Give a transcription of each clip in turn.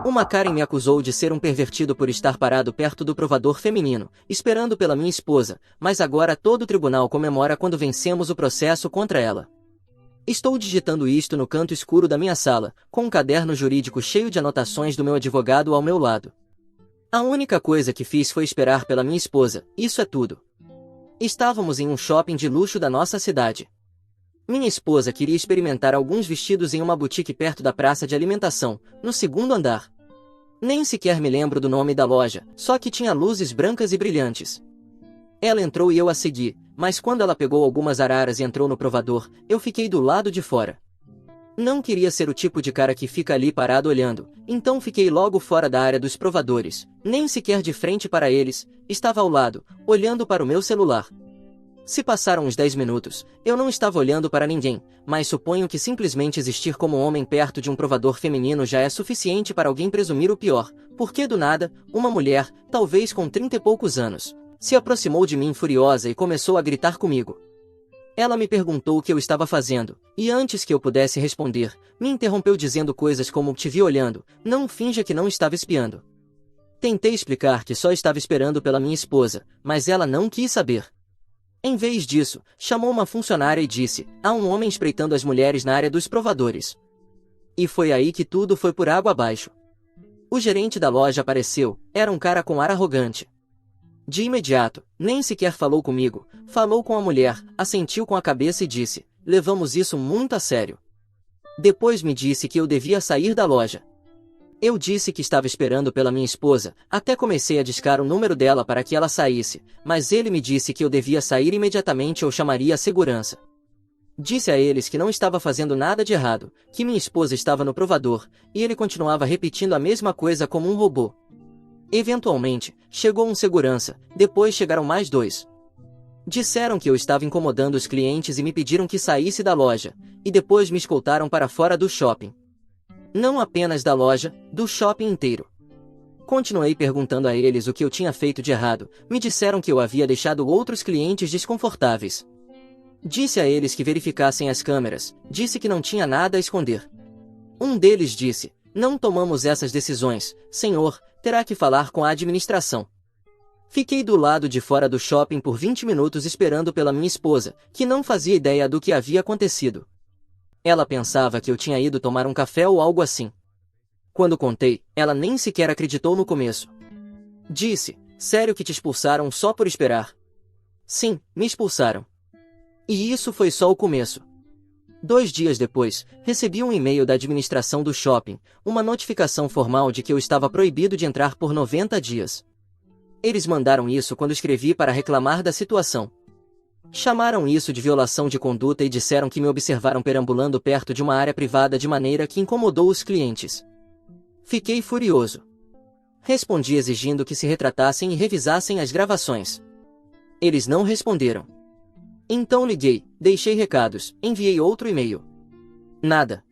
Uma Karen me acusou de ser um pervertido por estar parado perto do provador feminino, esperando pela minha esposa, mas agora todo o tribunal comemora quando vencemos o processo contra ela. Estou digitando isto no canto escuro da minha sala, com um caderno jurídico cheio de anotações do meu advogado ao meu lado. A única coisa que fiz foi esperar pela minha esposa, isso é tudo. Estávamos em um shopping de luxo da nossa cidade. Minha esposa queria experimentar alguns vestidos em uma boutique perto da praça de alimentação, no segundo andar. Nem sequer me lembro do nome da loja, só que tinha luzes brancas e brilhantes. Ela entrou e eu a segui, mas quando ela pegou algumas araras e entrou no provador, eu fiquei do lado de fora. Não queria ser o tipo de cara que fica ali parado olhando, então fiquei logo fora da área dos provadores, nem sequer de frente para eles, estava ao lado, olhando para o meu celular. Se passaram uns 10 minutos, eu não estava olhando para ninguém, mas suponho que simplesmente existir como homem perto de um provador feminino já é suficiente para alguém presumir o pior, porque do nada, uma mulher, talvez com 30 e poucos anos, se aproximou de mim furiosa e começou a gritar comigo. Ela me perguntou o que eu estava fazendo, e antes que eu pudesse responder, me interrompeu dizendo coisas como "te vi olhando, não finja que não estava espiando". Tentei explicar que só estava esperando pela minha esposa, mas ela não quis saber. Em vez disso, chamou uma funcionária e disse: "Há um homem espreitando as mulheres na área dos provadores". E foi aí que tudo foi por água abaixo. O gerente da loja apareceu, era um cara com ar arrogante. De imediato, nem sequer falou comigo, falou com a mulher, assentiu com a cabeça e disse: "Levamos isso muito a sério". Depois me disse que eu devia sair da loja. Eu disse que estava esperando pela minha esposa, até comecei a discar o número dela para que ela saísse, mas ele me disse que eu devia sair imediatamente ou chamaria a segurança. Disse a eles que não estava fazendo nada de errado, que minha esposa estava no provador, e ele continuava repetindo a mesma coisa como um robô. Eventualmente, chegou um segurança, depois chegaram mais 2. Disseram que eu estava incomodando os clientes e me pediram que saísse da loja, e depois me escoltaram para fora do shopping. Não apenas da loja, do shopping inteiro. Continuei perguntando a eles o que eu tinha feito de errado, me disseram que eu havia deixado outros clientes desconfortáveis. Disse a eles que verificassem as câmeras, disse que não tinha nada a esconder. Um deles disse: "Não tomamos essas decisões, senhor, terá que falar com a administração". Fiquei do lado de fora do shopping por 20 minutos esperando pela minha esposa, que não fazia ideia do que havia acontecido. Ela pensava que eu tinha ido tomar um café ou algo assim. Quando contei, ela nem sequer acreditou no começo. Disse: "Sério que te expulsaram só por esperar?" Sim, me expulsaram. E isso foi só o começo. 2 dias depois, recebi um e-mail da administração do shopping, uma notificação formal de que eu estava proibido de entrar por 90 dias. Eles mandaram isso quando escrevi para reclamar da situação. Chamaram isso de violação de conduta e disseram que me observaram perambulando perto de uma área privada de maneira que incomodou os clientes. Fiquei furioso. Respondi exigindo que se retratassem e revisassem as gravações. Eles não responderam. Então liguei, deixei recados, enviei outro e-mail. Nada.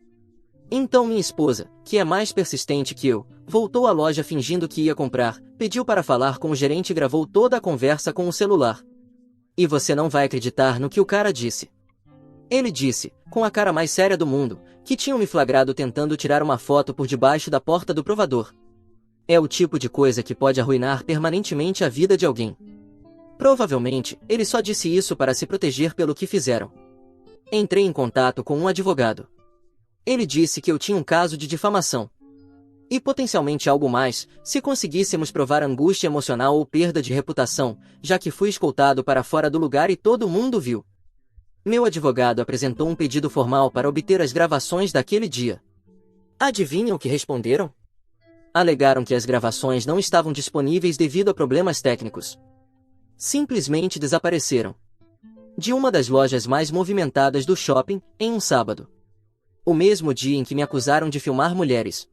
Então minha esposa, que é mais persistente que eu, voltou à loja fingindo que ia comprar, pediu para falar com o gerente e gravou toda a conversa com o celular. E você não vai acreditar no que o cara disse. Ele disse, com a cara mais séria do mundo, que tinham me flagrado tentando tirar uma foto por debaixo da porta do provador. É o tipo de coisa que pode arruinar permanentemente a vida de alguém. Provavelmente, ele só disse isso para se proteger pelo que fizeram. Entrei em contato com um advogado. Ele disse que eu tinha um caso de difamação. E potencialmente algo mais, se conseguíssemos provar angústia emocional ou perda de reputação, já que fui escoltado para fora do lugar e todo mundo viu. Meu advogado apresentou um pedido formal para obter as gravações daquele dia. Adivinham o que responderam? Alegaram que as gravações não estavam disponíveis devido a problemas técnicos. Simplesmente desapareceram. De uma das lojas mais movimentadas do shopping, em um sábado. O mesmo dia em que me acusaram de filmar mulheres.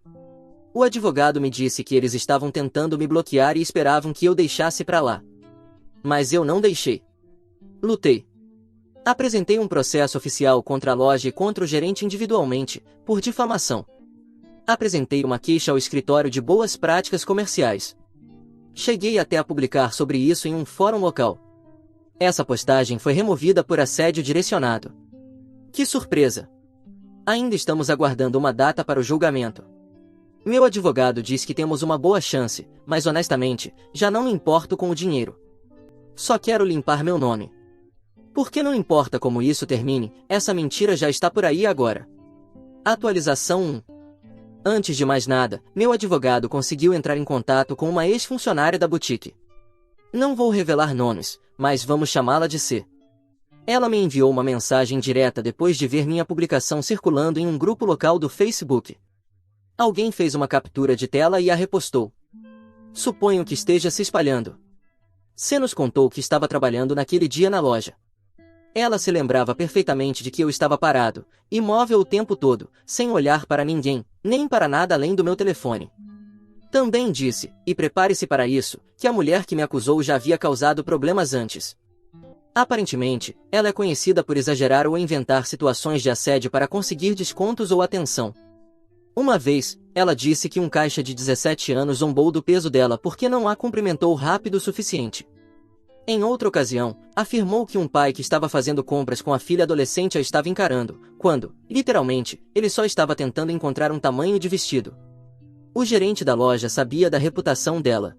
O advogado me disse que eles estavam tentando me bloquear e esperavam que eu deixasse pra lá. Mas eu não deixei. Lutei. Apresentei um processo oficial contra a loja e contra o gerente individualmente, por difamação. Apresentei uma queixa ao escritório de boas práticas comerciais. Cheguei até a publicar sobre isso em um fórum local. Essa postagem foi removida por assédio direcionado. Que surpresa! Ainda estamos aguardando uma data para o julgamento. Meu advogado diz que temos uma boa chance, mas honestamente, já não me importo com o dinheiro. Só quero limpar meu nome. Porque não importa como isso termine, essa mentira já está por aí agora. Atualização 1. Antes de mais nada, meu advogado conseguiu entrar em contato com uma ex-funcionária da boutique. Não vou revelar nomes, mas vamos chamá-la de C. Ela me enviou uma mensagem direta depois de ver minha publicação circulando em um grupo local do Facebook. Alguém fez uma captura de tela e a repostou. Suponho que esteja se espalhando. C nos contou que estava trabalhando naquele dia na loja. Ela se lembrava perfeitamente de que eu estava parado, imóvel o tempo todo, sem olhar para ninguém, nem para nada além do meu telefone. Também disse, e prepare-se para isso, que a mulher que me acusou já havia causado problemas antes. Aparentemente, ela é conhecida por exagerar ou inventar situações de assédio para conseguir descontos ou atenção. Uma vez, ela disse que um caixa de 17 anos zombou do peso dela porque não a cumprimentou rápido o suficiente. Em outra ocasião, afirmou que um pai que estava fazendo compras com a filha adolescente a estava encarando, quando, literalmente, ele só estava tentando encontrar um tamanho de vestido. O gerente da loja sabia da reputação dela.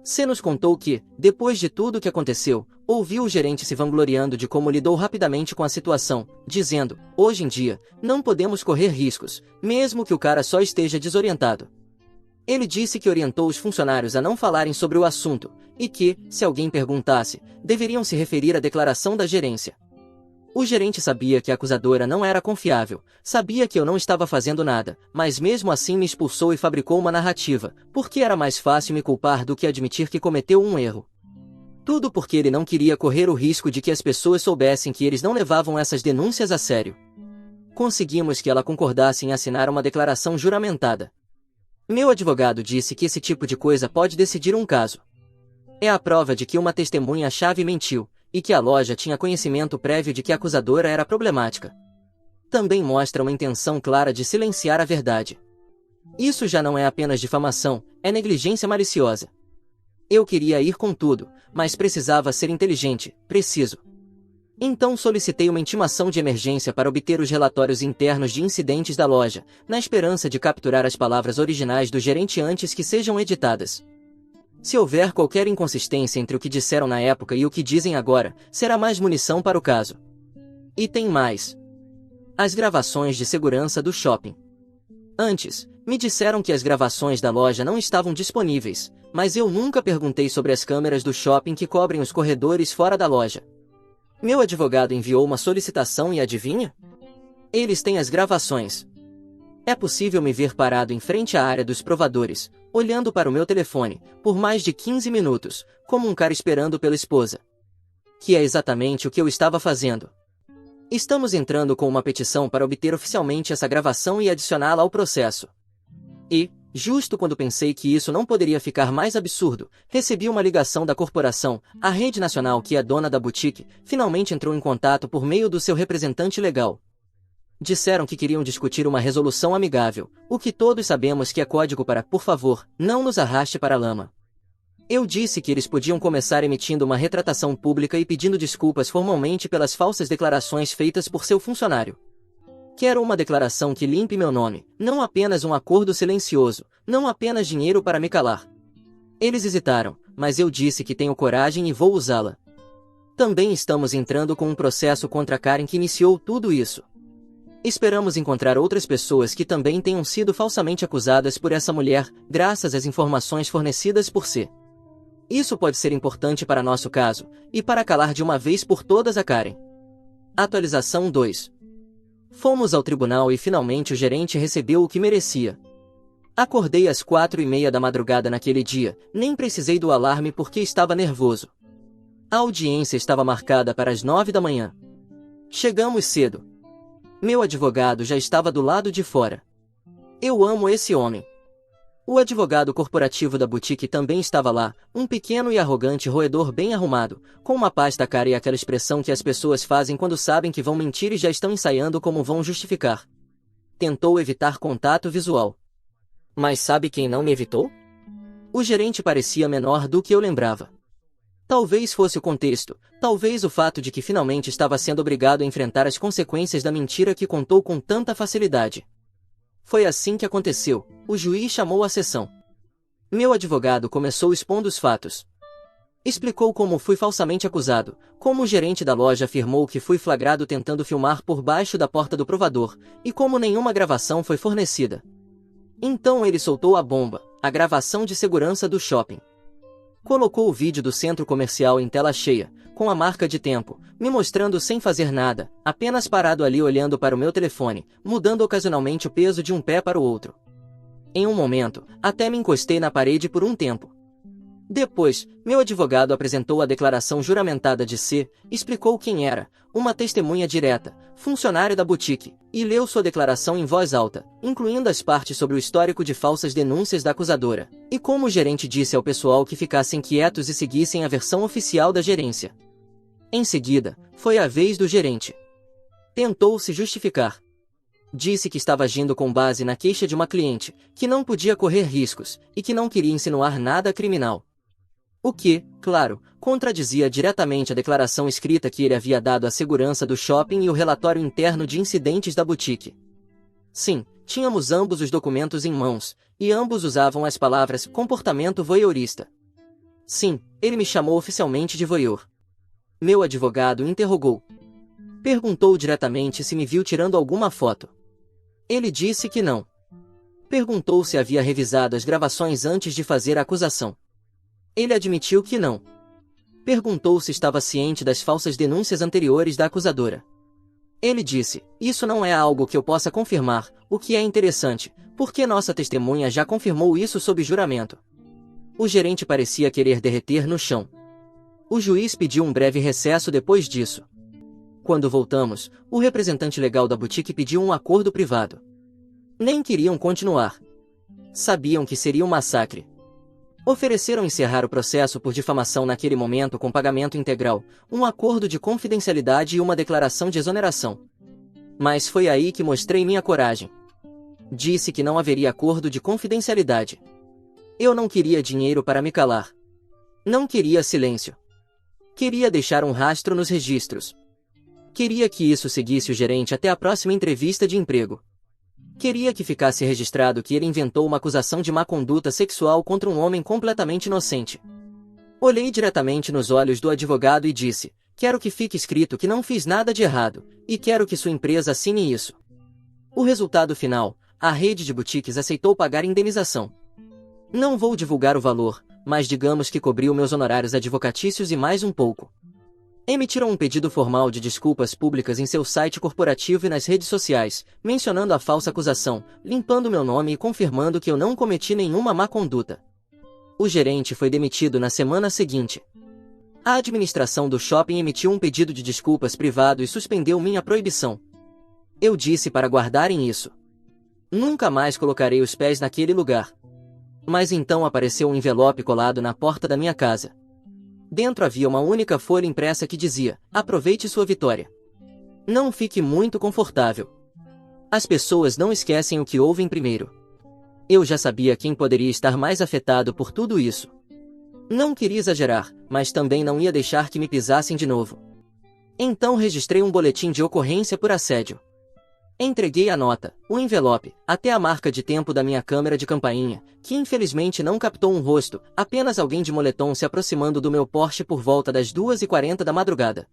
C nos contou que, depois de tudo o que aconteceu, ouviu o gerente se vangloriando de como lidou rapidamente com a situação, dizendo, hoje em dia, não podemos correr riscos, mesmo que o cara só esteja desorientado. Ele disse que orientou os funcionários a não falarem sobre o assunto, e que, se alguém perguntasse, deveriam se referir à declaração da gerência. O gerente sabia que a acusadora não era confiável, sabia que eu não estava fazendo nada, mas mesmo assim me expulsou e fabricou uma narrativa, porque era mais fácil me culpar do que admitir que cometeu um erro. Tudo porque ele não queria correr o risco de que as pessoas soubessem que eles não levavam essas denúncias a sério. Conseguimos que ela concordasse em assinar uma declaração juramentada. Meu advogado disse que esse tipo de coisa pode decidir um caso. É a prova de que uma testemunha-chave mentiu, e que a loja tinha conhecimento prévio de que a acusadora era problemática. Também mostra uma intenção clara de silenciar a verdade. Isso já não é apenas difamação, é negligência maliciosa. Eu queria ir com tudo, mas precisava ser inteligente, preciso. Então solicitei uma intimação de emergência para obter os relatórios internos de incidentes da loja, na esperança de capturar as palavras originais do gerente antes que sejam editadas. Se houver qualquer inconsistência entre o que disseram na época e o que dizem agora, será mais munição para o caso. E tem mais. As gravações de segurança do shopping. Antes, me disseram que as gravações da loja não estavam disponíveis, mas eu nunca perguntei sobre as câmeras do shopping que cobrem os corredores fora da loja. Meu advogado enviou uma solicitação e adivinha? Eles têm as gravações. É possível me ver parado em frente à área dos provadores, olhando para o meu telefone, por mais de 15 minutos, como um cara esperando pela esposa. Que é exatamente o que eu estava fazendo. Estamos entrando com uma petição para obter oficialmente essa gravação e adicioná-la ao processo. E, justo quando pensei que isso não poderia ficar mais absurdo, recebi uma ligação da corporação, a rede nacional que é dona da boutique, finalmente entrou em contato por meio do seu representante legal. Disseram que queriam discutir uma resolução amigável, o que todos sabemos que é código para, por favor, não nos arraste para a lama. Eu disse que eles podiam começar emitindo uma retratação pública e pedindo desculpas formalmente pelas falsas declarações feitas por seu funcionário. Quero uma declaração que limpe meu nome, não apenas um acordo silencioso, não apenas dinheiro para me calar. Eles hesitaram, mas eu disse que tenho coragem e vou usá-la. Também estamos entrando com um processo contra Karen que iniciou tudo isso. Esperamos encontrar outras pessoas que também tenham sido falsamente acusadas por essa mulher, graças às informações fornecidas por C. Isso pode ser importante para nosso caso, e para calar de uma vez por todas a Karen. Atualização 2. Fomos ao tribunal e finalmente o gerente recebeu o que merecia. Acordei às 4:30 da madrugada naquele dia, nem precisei do alarme porque estava nervoso. A audiência estava marcada para as 9 da manhã. Chegamos cedo. Meu advogado já estava do lado de fora. Eu amo esse homem. O advogado corporativo da boutique também estava lá, um pequeno e arrogante roedor bem arrumado, com uma pasta cara e aquela expressão que as pessoas fazem quando sabem que vão mentir e já estão ensaiando como vão justificar. Tentou evitar contato visual. Mas sabe quem não me evitou? O gerente parecia menor do que eu lembrava. Talvez fosse o contexto, talvez o fato de que finalmente estava sendo obrigado a enfrentar as consequências da mentira que contou com tanta facilidade. Foi assim que aconteceu. O juiz chamou a sessão. Meu advogado começou expondo os fatos. Explicou como fui falsamente acusado, como o gerente da loja afirmou que fui flagrado tentando filmar por baixo da porta do provador, e como nenhuma gravação foi fornecida. Então ele soltou a bomba, a gravação de segurança do shopping. Colocou o vídeo do centro comercial em tela cheia, com a marca de tempo, me mostrando sem fazer nada, apenas parado ali olhando para o meu telefone, mudando ocasionalmente o peso de um pé para o outro. Em um momento, até me encostei na parede por um tempo. Depois, meu advogado apresentou a declaração juramentada de C, explicou quem era, uma testemunha direta, funcionário da boutique, e leu sua declaração em voz alta, incluindo as partes sobre o histórico de falsas denúncias da acusadora, e como o gerente disse ao pessoal que ficassem quietos e seguissem a versão oficial da gerência. Em seguida, foi a vez do gerente. Tentou se justificar. Disse que estava agindo com base na queixa de uma cliente, que não podia correr riscos, e que não queria insinuar nada criminal. O que, claro, contradizia diretamente a declaração escrita que ele havia dado à segurança do shopping e o relatório interno de incidentes da boutique. Sim, tínhamos ambos os documentos em mãos, e ambos usavam as palavras comportamento voyeurista. Sim, ele me chamou oficialmente de voyeur. Meu advogado interrogou. Perguntou diretamente se me viu tirando alguma foto. Ele disse que não. Perguntou se havia revisado as gravações antes de fazer a acusação. Ele admitiu que não. Perguntou se estava ciente das falsas denúncias anteriores da acusadora. Ele disse, isso não é algo que eu possa confirmar, o que é interessante, porque nossa testemunha já confirmou isso sob juramento. O gerente parecia querer derreter no chão. O juiz pediu um breve recesso depois disso. Quando voltamos, o representante legal da boutique pediu um acordo privado. Nem queriam continuar. Sabiam que seria um massacre. Ofereceram encerrar o processo por difamação naquele momento com pagamento integral, um acordo de confidencialidade e uma declaração de exoneração. Mas foi aí que mostrei minha coragem. Disse que não haveria acordo de confidencialidade. Eu não queria dinheiro para me calar. Não queria silêncio. Queria deixar um rastro nos registros. Queria que isso seguisse o gerente até a próxima entrevista de emprego. Queria que ficasse registrado que ele inventou uma acusação de má conduta sexual contra um homem completamente inocente. Olhei diretamente nos olhos do advogado e disse, quero que fique escrito que não fiz nada de errado, e quero que sua empresa assine isso. O resultado final, a rede de boutiques aceitou pagar indenização. Não vou divulgar o valor, mas digamos que cobriu meus honorários advocatícios e mais um pouco. Emitiram um pedido formal de desculpas públicas em seu site corporativo e nas redes sociais, mencionando a falsa acusação, limpando meu nome e confirmando que eu não cometi nenhuma má conduta. O gerente foi demitido na semana seguinte. A administração do shopping emitiu um pedido de desculpas privado e suspendeu minha proibição. Eu disse para guardarem isso. Nunca mais colocarei os pés naquele lugar. Mas então apareceu um envelope colado na porta da minha casa. Dentro havia uma única folha impressa que dizia, aproveite sua vitória. Não fique muito confortável. As pessoas não esquecem o que ouvem primeiro. Eu já sabia quem poderia estar mais afetado por tudo isso. Não queria exagerar, mas também não ia deixar que me pisassem de novo. Então registrei um boletim de ocorrência por assédio. Entreguei a nota, o envelope, até a marca de tempo da minha câmera de campainha, que infelizmente não captou um rosto, apenas alguém de moletom se aproximando do meu Porsche por volta das 2h40 da madrugada.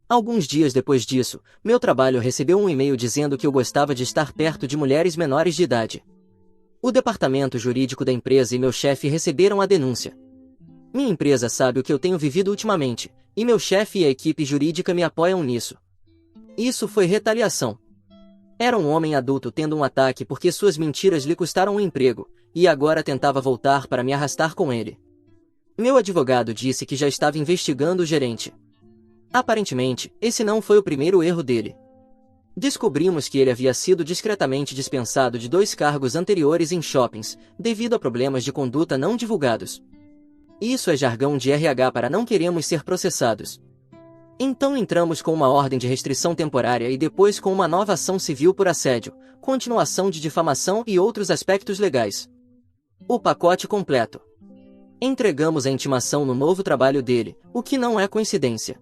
Alguns dias depois disso, meu trabalho recebeu um e-mail dizendo que eu gostava de estar perto de mulheres menores de idade. O departamento jurídico da empresa e meu chefe receberam a denúncia. Minha empresa sabe o que eu tenho vivido ultimamente, e meu chefe e a equipe jurídica me apoiam nisso. Isso foi retaliação. Era um homem adulto tendo um ataque porque suas mentiras lhe custaram um emprego, e agora tentava voltar para me arrastar com ele. Meu advogado disse que já estava investigando o gerente. Aparentemente, esse não foi o primeiro erro dele. Descobrimos que ele havia sido discretamente dispensado de 2 cargos anteriores em shoppings, devido a problemas de conduta não divulgados. Isso é jargão de RH para não queremos ser processados. Então entramos com uma ordem de restrição temporária e depois com uma nova ação civil por assédio, continuação de difamação e outros aspectos legais. O pacote completo. Entregamos a intimação no novo trabalho dele, o que não é coincidência.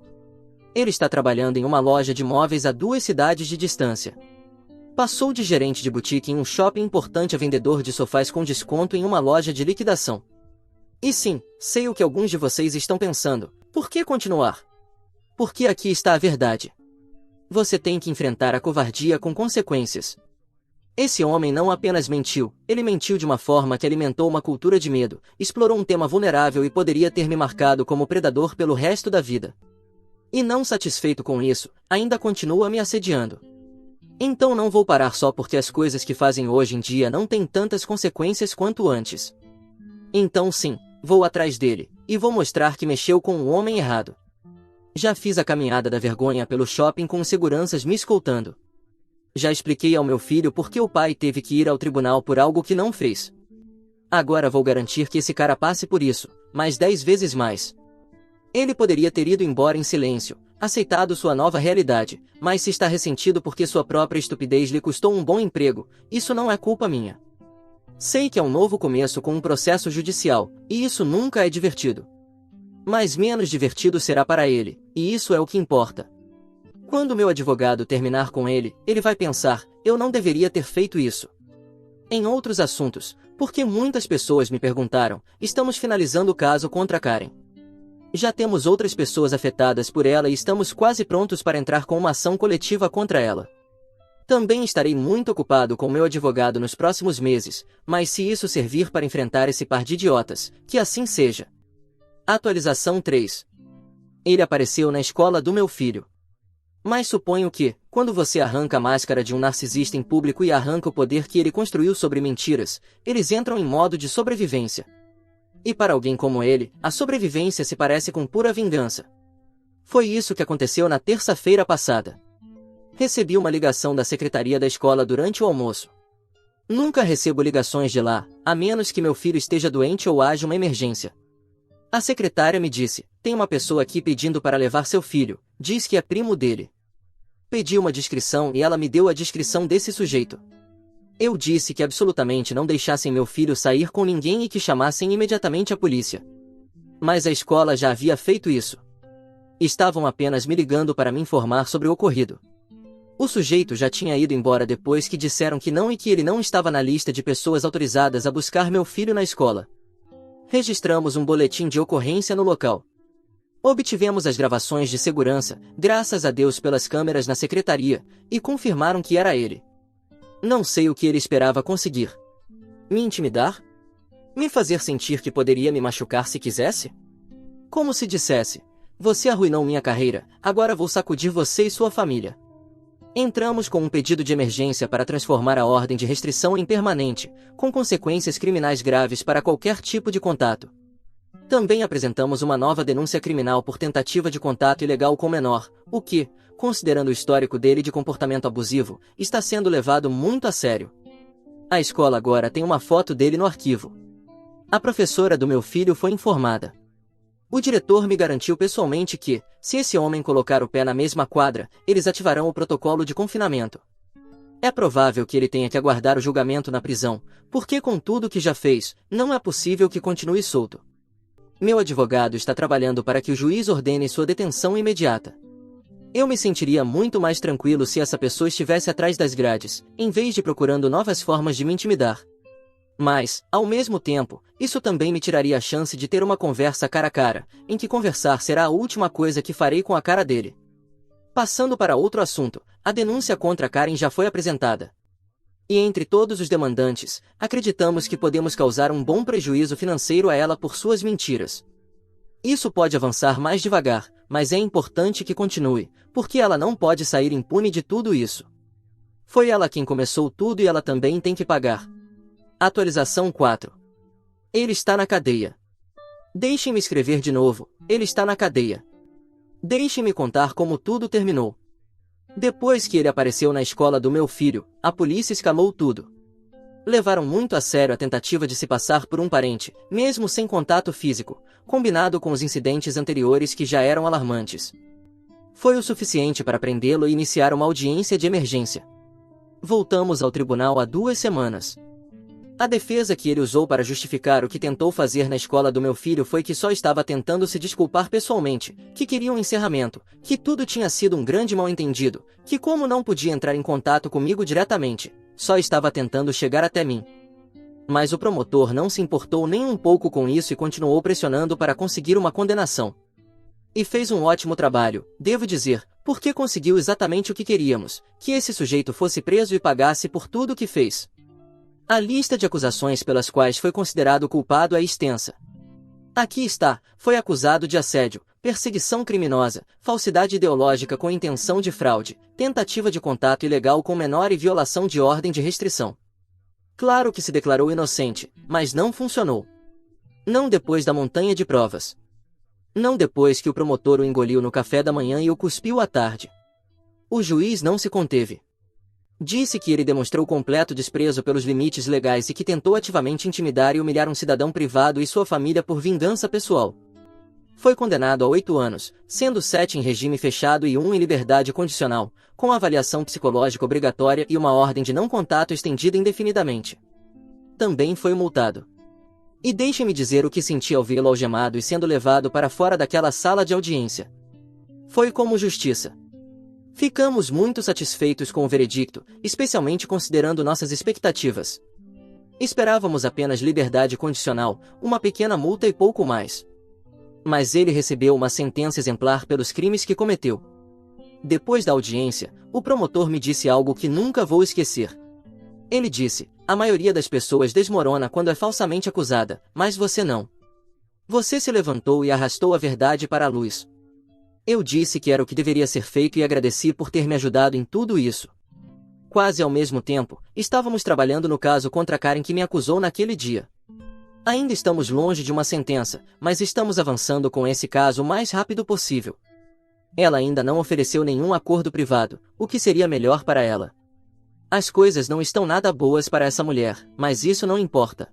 Ele está trabalhando em uma loja de móveis a 2 cidades de distância. Passou de gerente de boutique em um shopping importante a vendedor de sofás com desconto em uma loja de liquidação. E sim, sei o que alguns de vocês estão pensando. Por que continuar? Porque aqui está a verdade. Você tem que enfrentar a covardia com consequências. Esse homem não apenas mentiu, ele mentiu de uma forma que alimentou uma cultura de medo, explorou um tema vulnerável e poderia ter me marcado como predador pelo resto da vida. E não satisfeito com isso, ainda continua me assediando. Então não vou parar só porque as coisas que fazem hoje em dia não têm tantas consequências quanto antes. Então sim, vou atrás dele, e vou mostrar que mexeu com o homem errado. Já fiz a caminhada da vergonha pelo shopping com seguranças me escoltando. Já expliquei ao meu filho por que o pai teve que ir ao tribunal por algo que não fez. Agora vou garantir que esse cara passe por isso, mais 10 vezes mais. Ele poderia ter ido embora em silêncio, aceitado sua nova realidade, mas se está ressentido porque sua própria estupidez lhe custou um bom emprego, isso não é culpa minha. Sei que é um novo começo com um processo judicial, e isso nunca é divertido. Mas menos divertido será para ele, e isso é o que importa. Quando meu advogado terminar com ele, ele vai pensar, eu não deveria ter feito isso. Em outros assuntos, porque muitas pessoas me perguntaram, estamos finalizando o caso contra Karen. Já temos outras pessoas afetadas por ela e estamos quase prontos para entrar com uma ação coletiva contra ela. Também estarei muito ocupado com meu advogado nos próximos meses, mas se isso servir para enfrentar esse par de idiotas, que assim seja. Atualização 3. Ele apareceu na escola do meu filho. Mas suponho que, quando você arranca a máscara de um narcisista em público e arranca o poder que ele construiu sobre mentiras, eles entram em modo de sobrevivência. E para alguém como ele, a sobrevivência se parece com pura vingança. Foi isso que aconteceu na terça-feira passada. Recebi uma ligação da secretaria da escola durante o almoço. Nunca recebo ligações de lá, a menos que meu filho esteja doente ou haja uma emergência. A secretária me disse, tem uma pessoa aqui pedindo para levar seu filho, diz que é primo dele. Pedi uma descrição e ela me deu a descrição desse sujeito. Eu disse que absolutamente não deixassem meu filho sair com ninguém e que chamassem imediatamente a polícia. Mas a escola já havia feito isso. Estavam apenas me ligando para me informar sobre o ocorrido. O sujeito já tinha ido embora depois que disseram que não e que ele não estava na lista de pessoas autorizadas a buscar meu filho na escola. Registramos um boletim de ocorrência no local. Obtivemos as gravações de segurança, graças a Deus pelas câmeras na secretaria, e confirmaram que era ele. Não sei o que ele esperava conseguir. Me intimidar? Me fazer sentir que poderia me machucar se quisesse? Como se dissesse, você arruinou minha carreira, agora vou sacudir você e sua família. Entramos com um pedido de emergência para transformar a ordem de restrição em permanente, com consequências criminais graves para qualquer tipo de contato. Também apresentamos uma nova denúncia criminal por tentativa de contato ilegal com menor, o que, considerando o histórico dele de comportamento abusivo, está sendo levado muito a sério. A escola agora tem uma foto dele no arquivo. A professora do meu filho foi informada. O diretor me garantiu pessoalmente que, se esse homem colocar o pé na mesma quadra, eles ativarão o protocolo de confinamento. É provável que ele tenha que aguardar o julgamento na prisão, porque com tudo que já fez, não é possível que continue solto. Meu advogado está trabalhando para que o juiz ordene sua detenção imediata. Eu me sentiria muito mais tranquilo se essa pessoa estivesse atrás das grades, em vez de procurando novas formas de me intimidar. Mas, ao mesmo tempo, isso também me tiraria a chance de ter uma conversa cara a cara, em que conversar será a última coisa que farei com a cara dele. Passando para outro assunto, a denúncia contra Karen já foi apresentada. E entre todos os demandantes, acreditamos que podemos causar um bom prejuízo financeiro a ela por suas mentiras. Isso pode avançar mais devagar, mas é importante que continue, porque ela não pode sair impune de tudo isso. Foi ela quem começou tudo e ela também tem que pagar. Atualização 4. Ele está na cadeia. Deixem-me escrever de novo, ele está na cadeia. Deixem-me contar como tudo terminou. Depois que ele apareceu na escola do meu filho, a polícia escamou tudo. Levaram muito a sério a tentativa de se passar por um parente, mesmo sem contato físico, combinado com os incidentes anteriores que já eram alarmantes. Foi o suficiente para prendê-lo e iniciar uma audiência de emergência. Voltamos ao tribunal há 2 semanas. A defesa que ele usou para justificar o que tentou fazer na escola do meu filho foi que só estava tentando se desculpar pessoalmente, que queria um encerramento, que tudo tinha sido um grande mal-entendido, que como não podia entrar em contato comigo diretamente, só estava tentando chegar até mim. Mas o promotor não se importou nem um pouco com isso e continuou pressionando para conseguir uma condenação. E fez um ótimo trabalho, devo dizer, porque conseguiu exatamente o que queríamos, que esse sujeito fosse preso e pagasse por tudo o que fez. A lista de acusações pelas quais foi considerado culpado é extensa. Aqui está: foi acusado de assédio, perseguição criminosa, falsidade ideológica com intenção de fraude, tentativa de contato ilegal com menor e violação de ordem de restrição. Claro que se declarou inocente, mas não funcionou. Não depois da montanha de provas. Não depois que o promotor o engoliu no café da manhã e o cuspiu à tarde. O juiz não se conteve. Disse que ele demonstrou completo desprezo pelos limites legais e que tentou ativamente intimidar e humilhar um cidadão privado e sua família por vingança pessoal. Foi condenado a 8 anos, sendo 7 em regime fechado e 1 em liberdade condicional, com avaliação psicológica obrigatória e uma ordem de não contato estendida indefinidamente. Também foi multado. E deixe-me dizer o que senti ao vê-lo algemado e sendo levado para fora daquela sala de audiência. Foi como justiça. Ficamos muito satisfeitos com o veredicto, especialmente considerando nossas expectativas. Esperávamos apenas liberdade condicional, uma pequena multa e pouco mais. Mas ele recebeu uma sentença exemplar pelos crimes que cometeu. Depois da audiência, o promotor me disse algo que nunca vou esquecer. Ele disse: a maioria das pessoas desmorona quando é falsamente acusada, mas você não. Você se levantou e arrastou a verdade para a luz. Eu disse que era o que deveria ser feito e agradeci por ter me ajudado em tudo isso. Quase ao mesmo tempo, estávamos trabalhando no caso contra Karen que me acusou naquele dia. Ainda estamos longe de uma sentença, mas estamos avançando com esse caso o mais rápido possível. Ela ainda não ofereceu nenhum acordo privado, o que seria melhor para ela. As coisas não estão nada boas para essa mulher, mas isso não importa.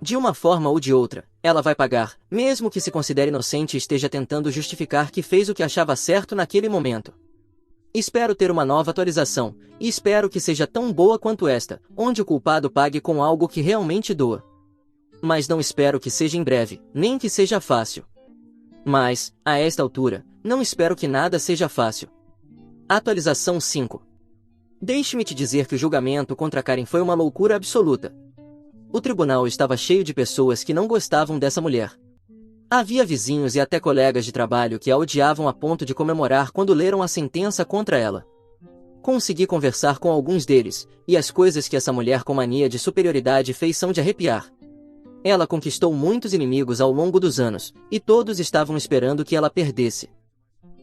De uma forma ou de outra, ela vai pagar, mesmo que se considere inocente e esteja tentando justificar que fez o que achava certo naquele momento. Espero ter uma nova atualização, e espero que seja tão boa quanto esta, onde o culpado pague com algo que realmente doa. Mas não espero que seja em breve, nem que seja fácil. Mas, a esta altura, não espero que nada seja fácil. Atualização 5. Deixe-me te dizer que o julgamento contra Karen foi uma loucura absoluta. O tribunal estava cheio de pessoas que não gostavam dessa mulher. Havia vizinhos e até colegas de trabalho que a odiavam a ponto de comemorar quando leram a sentença contra ela. Consegui conversar com alguns deles, e as coisas que essa mulher com mania de superioridade fez são de arrepiar. Ela conquistou muitos inimigos ao longo dos anos, e todos estavam esperando que ela perdesse.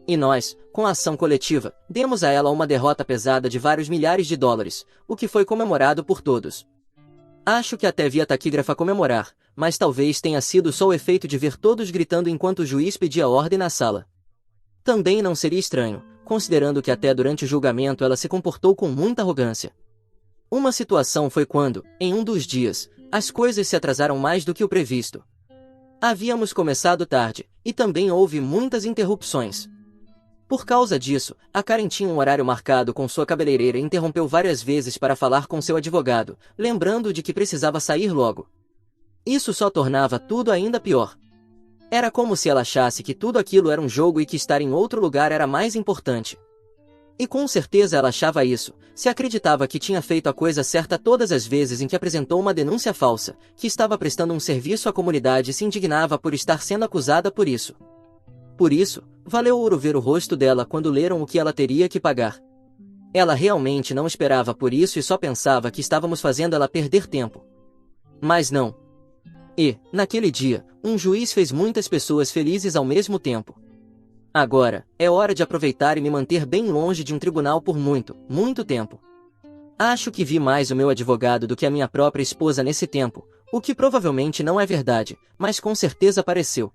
E nós, com a ação coletiva, demos a ela uma derrota pesada de vários milhares de dólares, o que foi comemorado por todos. Acho que até vi a taquígrafa comemorar, mas talvez tenha sido só o efeito de ver todos gritando enquanto o juiz pedia ordem na sala. Também não seria estranho, considerando que até durante o julgamento ela se comportou com muita arrogância. Uma situação foi quando, em um dos dias, as coisas se atrasaram mais do que o previsto. Havíamos começado tarde, e também houve muitas interrupções. Por causa disso, a Karen tinha um horário marcado com sua cabeleireira e interrompeu várias vezes para falar com seu advogado, lembrando de que precisava sair logo. Isso só tornava tudo ainda pior. Era como se ela achasse que tudo aquilo era um jogo e que estar em outro lugar era mais importante. E com certeza ela achava isso, se acreditava que tinha feito a coisa certa todas as vezes em que apresentou uma denúncia falsa, que estava prestando um serviço à comunidade e se indignava por estar sendo acusada por isso. Por isso, valeu ouro ver o rosto dela quando leram o que ela teria que pagar. Ela realmente não esperava por isso e só pensava que estávamos fazendo ela perder tempo. Mas não. E, naquele dia, um juiz fez muitas pessoas felizes ao mesmo tempo. Agora, é hora de aproveitar e me manter bem longe de um tribunal por muito, muito tempo. Acho que vi mais o meu advogado do que a minha própria esposa nesse tempo, o que provavelmente não é verdade, mas com certeza pareceu.